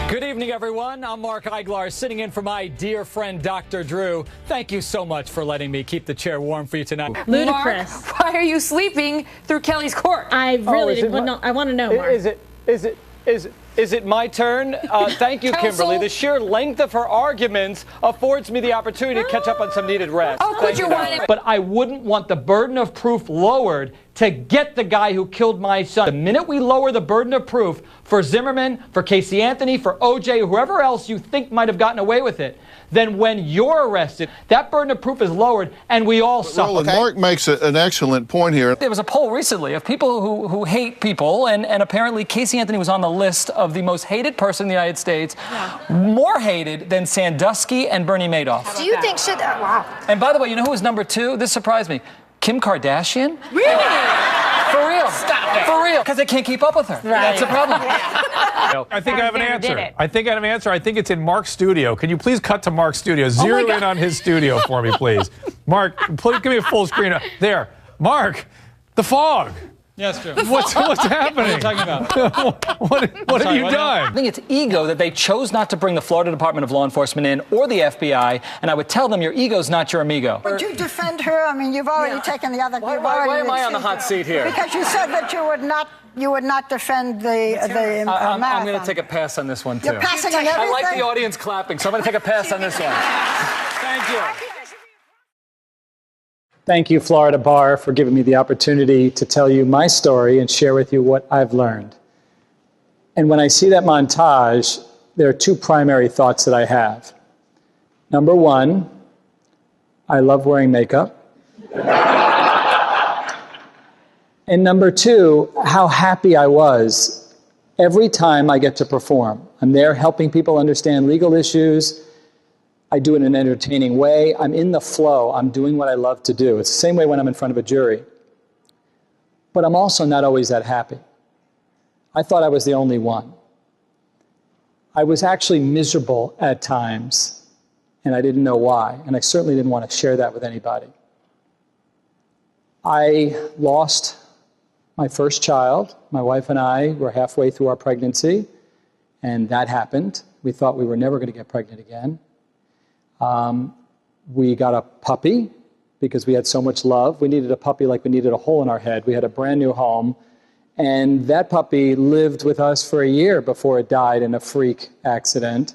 Good evening, everyone. I'm Mark Eiglarsh, sitting in for my dear friend, Dr. Drew. Thank you so much for letting me keep the chair warm for you tonight. Ludicrous. Mark, why are you sleeping through Kelly's court? I really I want to know, Mark. Is it my turn? Thank you, Kimberly. The sheer length of her arguments affords me the opportunity to catch up on some needed rest. Oh, could you want it? But I wouldn't want the burden of proof lowered to get the guy who killed my son. The minute we lower the burden of proof for Zimmerman, for Casey Anthony, for OJ, whoever else you think might have gotten away with it, then when you're arrested, that burden of proof is lowered and we all suffer. Roland, Mark makes an excellent point here. There was a poll recently of people who hate people, and apparently Casey Anthony was on the list of the most hated person in the United States, more hated than Sandusky and Bernie Madoff. Do you think wow. And by the way, you know who was number 2? This surprised me. Kim Kardashian? Really? For real. Stop it. For real. Because they can't keep up with her. Right. That's the problem. I think I have an answer. I think it's in Mark's studio. Can you please cut to Mark's studio? Zero in on his studio for me, please. Mark, please give me a full screen. There. Mark, the fog. Yes, Drew. What's happening? What are you talking about? What have you done? I think it's ego that they chose not to bring the Florida Department of Law Enforcement in or the FBI, and I would tell them your ego's not your amigo. Would you defend her? I mean, you've already taken the other. Why am I on the hot seat here? Because you said that you would not defend the I'm marathon. going to take a pass on this one, too. You're passing on everything. I like the audience clapping, so I'm going to take a pass on this one. Thank you. Thank you, Florida Bar, for giving me the opportunity to tell you my story and share with you what I've learned. And when I see that montage, there are 2 primary thoughts that I have. Number 1, I love wearing makeup. And number 2, how happy I was every time I get to perform. I'm there helping people understand legal issues. I do it in an entertaining way. I'm in the flow. I'm doing what I love to do. It's the same way when I'm in front of a jury. But I'm also not always that happy. I thought I was the only one. I was actually miserable at times, and I didn't know why. And I certainly didn't want to share that with anybody. I lost my first child. My wife and I were halfway through our pregnancy, and that happened. We thought we were never going to get pregnant again. We got a puppy because we had so much love. We needed a puppy like we needed a hole in our head. We had a brand new home. And that puppy lived with us for a year before it died in a freak accident.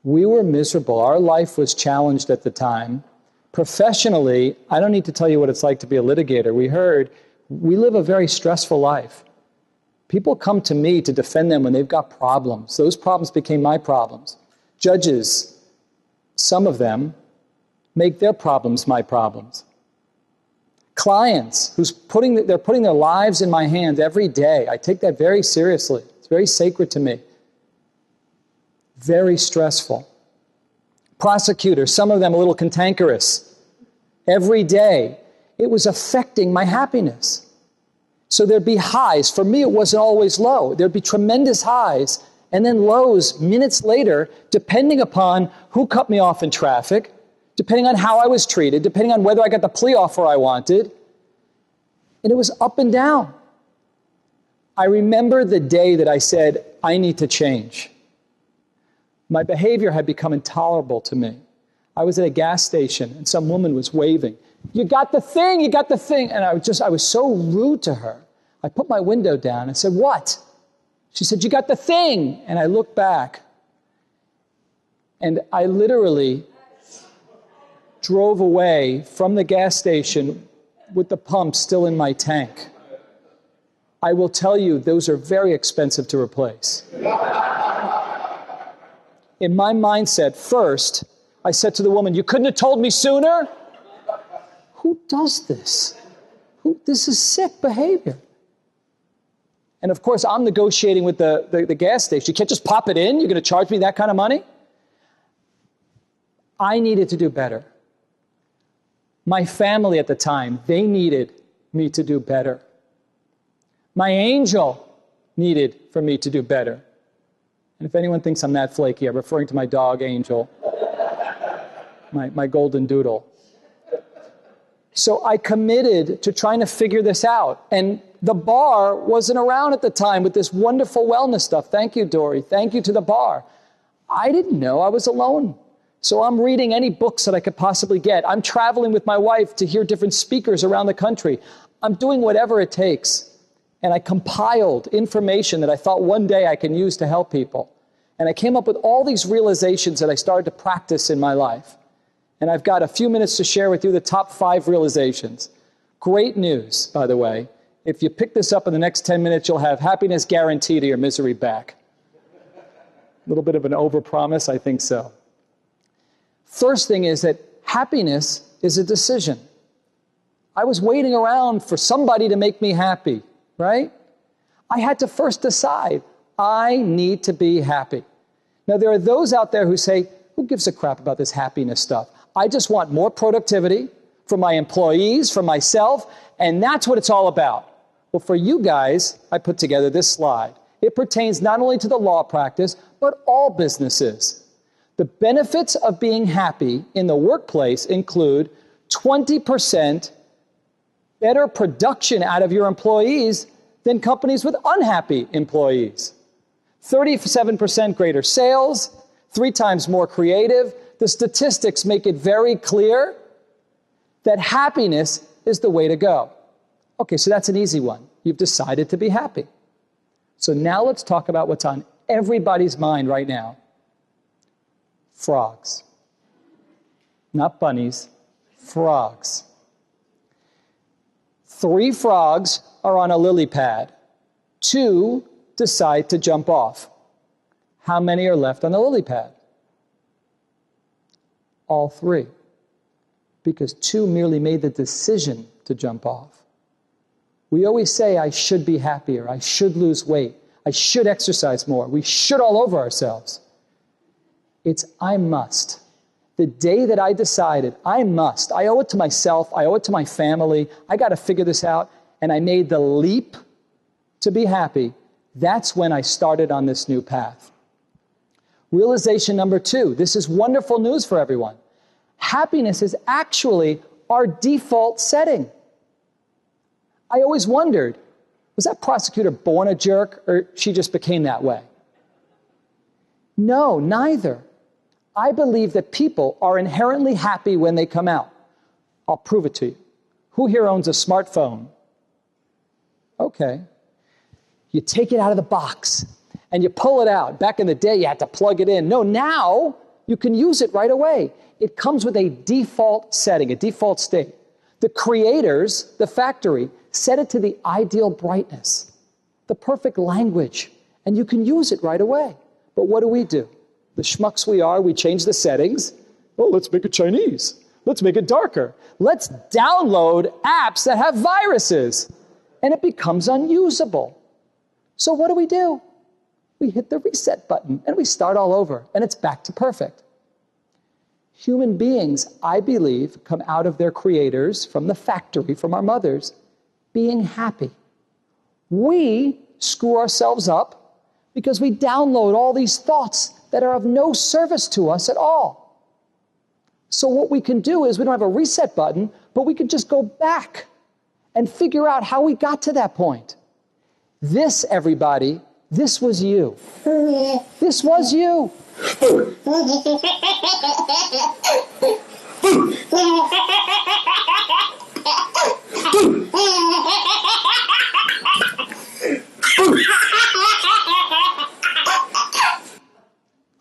We were miserable. Our life was challenged at the time. Professionally, I don't need to tell you what it's like to be a litigator. We live a very stressful life. People come to me to defend them when they've got problems. Those problems became my problems. Judges, some of them, make their problems my problems. Clients they're putting their lives in my hands every day. I take that very seriously. It's very sacred to me. Very stressful. Prosecutors, some of them a little cantankerous. Every day, it was affecting my happiness. So there'd be highs. For me, it wasn't always low. There'd be tremendous highs and then lows minutes later, depending upon who cut me off in traffic, depending on how I was treated, depending on whether I got the plea offer I wanted. And it was up and down. I remember the day that I said, I need to change. My behavior had become intolerable to me. I was at a gas station and some woman was waving. You got the thing, you got the thing. And I was so rude to her. I put my window down and said, what? She said, you got the thing. And I looked back and I literally drove away from the gas station with the pump still in my tank. I will tell you, those are very expensive to replace. In my mindset, first, I said to the woman, you couldn't have told me sooner? Who does this? This is sick behavior. And of course, I'm negotiating with the gas station. You can't just pop it in? You're going to charge me that kind of money? I needed to do better. My family at the time, they needed me to do better. My angel needed for me to do better. And if anyone thinks I'm that flaky, I'm referring to my dog, Angel, my golden doodle. So I committed to trying to figure this out. And The bar wasn't around at the time with this wonderful wellness stuff. Thank you, Dory. Thank you to the bar. I didn't know I was alone. So I'm reading any books that I could possibly get. I'm traveling with my wife to hear different speakers around the country. I'm doing whatever it takes. And I compiled information that I thought one day I can use to help people. And I came up with all these realizations that I started to practice in my life. And I've got a few minutes to share with you the top 5 realizations. Great news, by the way. If you pick this up in the next 10 minutes, you'll have happiness guaranteed or your misery back. A little bit of an overpromise, I think so. First thing is that happiness is a decision. I was waiting around for somebody to make me happy, right? I had to first decide, I need to be happy. Now, there are those out there who say, who gives a crap about this happiness stuff? I just want more productivity for my employees, for myself, and that's what it's all about. Well, for you guys, I put together this slide. It pertains not only to the law practice, but all businesses. The benefits of being happy in the workplace include 20% better production out of your employees than companies with unhappy employees. 37% greater sales, 3 times more creative. The statistics make it very clear that happiness is the way to go. Okay, so that's an easy one. You've decided to be happy. So now let's talk about what's on everybody's mind right now. Frogs. Not bunnies, frogs. 3 frogs are on a lily pad. 2 decide to jump off. How many are left on the lily pad? All 3. Because 2 merely made the decision to jump off. We always say, I should be happier, I should lose weight, I should exercise more, we should all over ourselves. It's I must. The day that I decided I must, I owe it to myself, I owe it to my family, I got to figure this out, and I made the leap to be happy, that's when I started on this new path. Realization number 2, this is wonderful news for everyone. Happiness is actually our default setting. I always wondered, was that prosecutor born a jerk or she just became that way? No, neither. I believe that people are inherently happy when they come out. I'll prove it to you. Who here owns a smartphone? Okay. You take it out of the box and you pull it out. Back in the day, you had to plug it in. No, now you can use it right away. It comes with a default setting, a default state. The creators, the factory, set it to the ideal brightness, the perfect language, and you can use it right away. But what do? The schmucks we are, we change the settings. Oh, let's make it Chinese. Let's make it darker. Let's download apps that have viruses. And it becomes unusable. So what do? We hit the reset button and we start all over and it's back to perfect. Human beings, I believe, come out of their creators, from the factory, from our mothers, being happy. We screw ourselves up because we download all these thoughts that are of no service to us at all. So what we can do is we don't have a reset button, but we can just go back and figure out how we got to that point. This, everybody, this was you. This was you.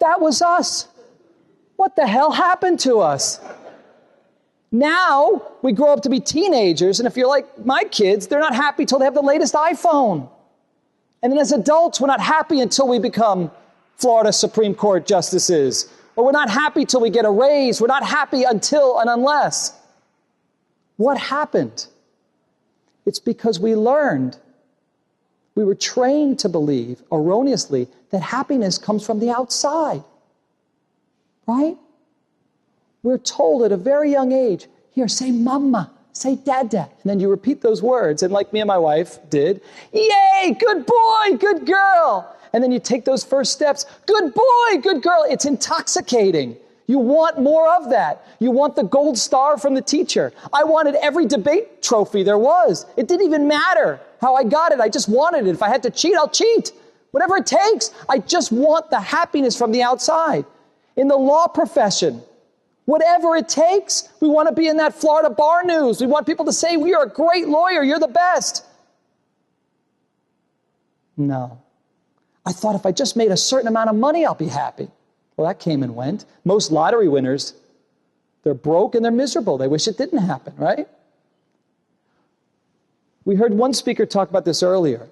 That was us. What the hell happened to us? Now we grow up to be teenagers, and if you're like my kids, they're not happy till they have the latest iPhone. And then as adults, we're not happy until we become Florida Supreme Court justices. Or we're not happy till we get a raise. We're not happy until and unless. What happened? It's because we learned. We were trained to believe, erroneously, that happiness comes from the outside. Right? We're told at a very young age, here, say mama, say dada. And then you repeat those words. And like me and my wife did, yay, good boy, good girl. And then you take those first steps, good boy, good girl. It's intoxicating. You want more of that. You want the gold star from the teacher. I wanted every debate trophy there was. It didn't even matter how I got it. I just wanted it. If I had to cheat, I'll cheat. Whatever it takes. I just want the happiness from the outside. In the law profession, whatever it takes, we want to be in that Florida bar news. We want people to say, you're a great lawyer, you're the best. No. I thought if I just made a certain amount of money, I'll be happy. Well, that came and went. Most lottery winners, they're broke and they're miserable. They wish it didn't happen, right? We heard one speaker talk about this earlier.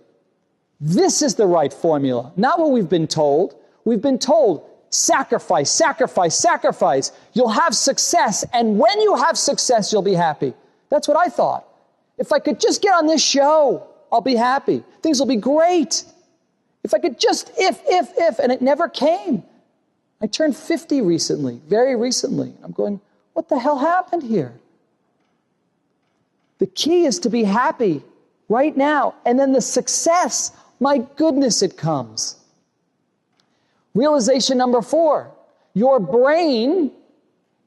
This is the right formula, not what we've been told. We've been told, sacrifice, sacrifice, sacrifice. You'll have success, and when you have success, you'll be happy. That's what I thought. If I could just get on this show, I'll be happy. Things will be great. If I could just, if, and it never came. I turned 50 recently, very recently. I'm going, what the hell happened here? The key is to be happy right now, and then the success, my goodness, it comes. Realization number 4, your brain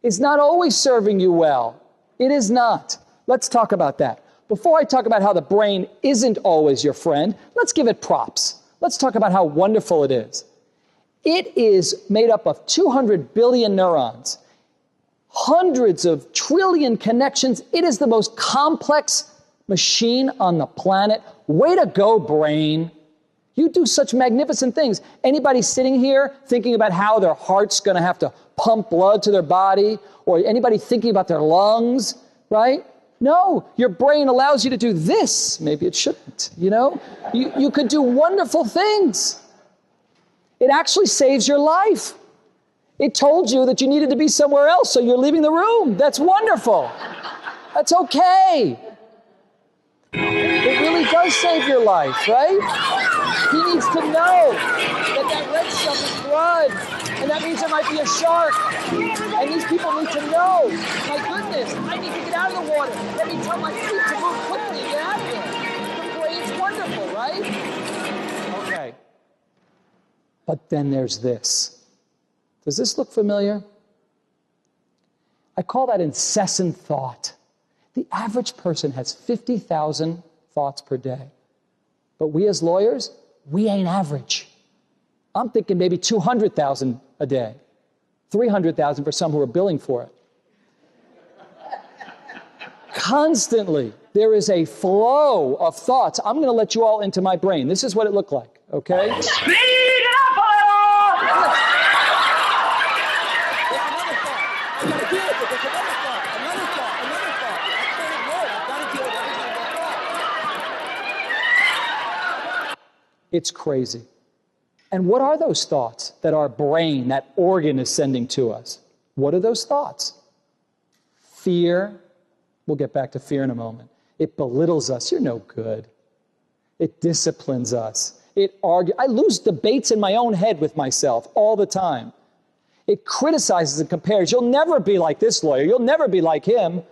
is not always serving you well. It is not. Let's talk about that. Before I talk about how the brain isn't always your friend, let's give it props. Let's talk about how wonderful it is. It is made up of 200 billion neurons, hundreds of trillion connections. It is the most complex machine on the planet. Way to go, brain. You do such magnificent things. Anybody sitting here thinking about how their heart's going to have to pump blood to their body, or anybody thinking about their lungs, right? No, your brain allows you to do this. Maybe it shouldn't, you know? You could do wonderful things. It actually saves your life. It told you that you needed to be somewhere else, so you're leaving the room. That's wonderful. That's okay. It really does save your life, right? He needs to know that that red stuff is blood, and that means there might be a shark. And these people need to know, my goodness, I need to get out of the water. Let me tell my feet to move quickly and get out of there. The brain's wonderful, right? Okay. But then there's this. Does this look familiar? I call that incessant thought. The average person has 50,000 thoughts per day. But we as lawyers, we ain't average. I'm thinking maybe 200,000 a day. 300,000 for some who are billing for it. Constantly, there is a flow of thoughts. I'm going to let you all into my brain. This is what it looked like, okay? It's crazy. And what are those thoughts that our brain, that organ, is sending to us? What are those thoughts? Fear. We'll get back to fear in a moment. It belittles us. You're no good. It disciplines us. It argues. I lose debates in my own head with myself all the time. It criticizes and compares. You'll never be like this lawyer. You'll never be like him.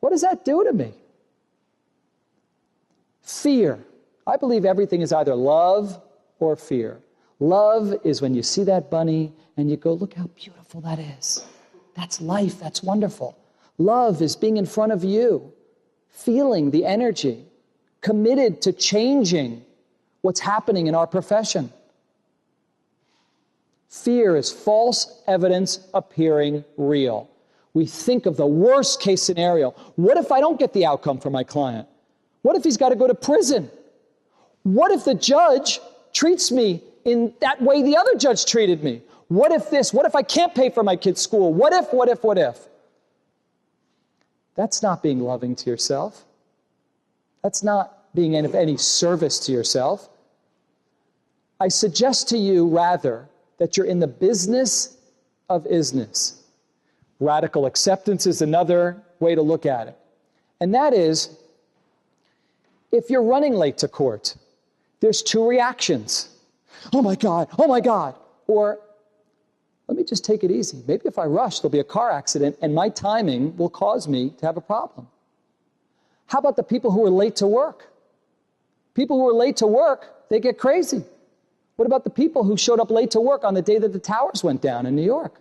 What does that do to me? Fear. I believe everything is either love or fear. Love is when you see that bunny and you go, look how beautiful that is. That's life. That's wonderful. Love is being in front of you, feeling the energy, committed to changing what's happening in our profession. Fear is false evidence appearing real. We think of the worst case scenario. What if I don't get the outcome for my client? What if he's got to go to prison? What if the judge treats me in that way the other judge treated me? What if this? What if I can't pay for my kid's school? What if, what if, what if? That's not being loving to yourself. That's not being of any service to yourself. I suggest to you, rather, that you're in the business of isness. Radical acceptance is another way to look at it. And that is, if you're running late to court, there's 2 reactions. Oh my God, oh my God. Or, let me just take it easy. Maybe if I rush, there'll be a car accident and my timing will cause me to have a problem. How about the people who are late to work? People who are late to work, they get crazy. What about the people who showed up late to work on the day that the towers went down in New York?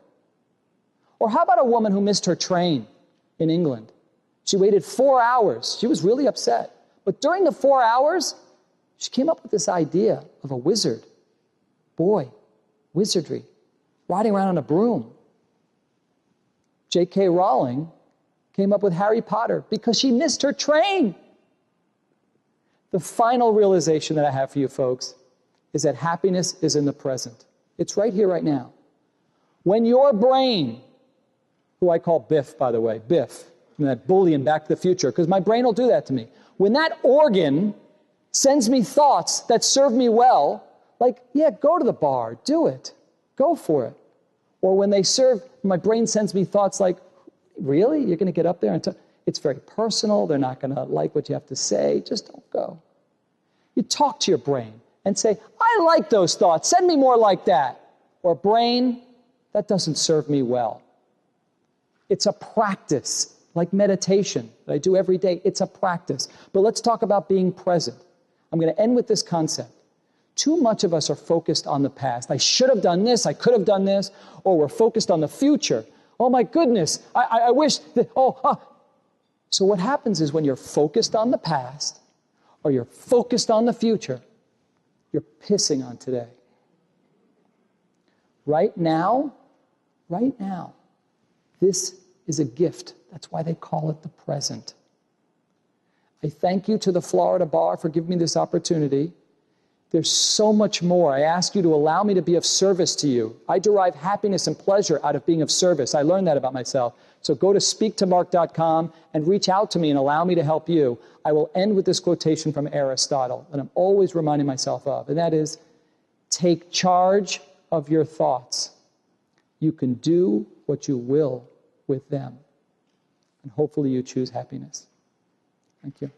Or how about a woman who missed her train in England? She waited 4 hours. She was really upset. But during the 4 hours, she came up with this idea of a wizard. Boy, wizardry, riding around on a broom. J.K. Rowling came up with Harry Potter because she missed her train. The final realization that I have for you folks is that happiness is in the present. It's right here, right now. When your brain, who I call Biff, by the way, Biff, from that bully in Back to the Future, because my brain will do that to me. When that organ sends me thoughts that serve me well, like, yeah, go to the bar, do it, go for it. Or when my brain sends me thoughts like, really? You're going to get up there and talk? It's very personal. They're not going to like what you have to say. Just don't go. You talk to your brain and say, I like those thoughts. Send me more like that. Or brain, that doesn't serve me well. It's a practice, like meditation that I do every day. It's a practice. But let's talk about being present. I'm going to end with this concept. Too much of us are focused on the past. I should have done this. I could have done this. Or we're focused on the future. Oh, my goodness. I wish that, So what happens is when you're focused on the past or you're focused on the future, you're pissing on today. Right now, this is a gift. That's why they call it the present. I thank you to the Florida Bar for giving me this opportunity. There's so much more. I ask you to allow me to be of service to you. I derive happiness and pleasure out of being of service. I learned that about myself. So go to speaktomark.com and reach out to me and allow me to help you. I will end with this quotation from Aristotle that I'm always reminding myself of, and that is, take charge of your thoughts. You can do what you will with them. And hopefully you choose happiness. Thank you.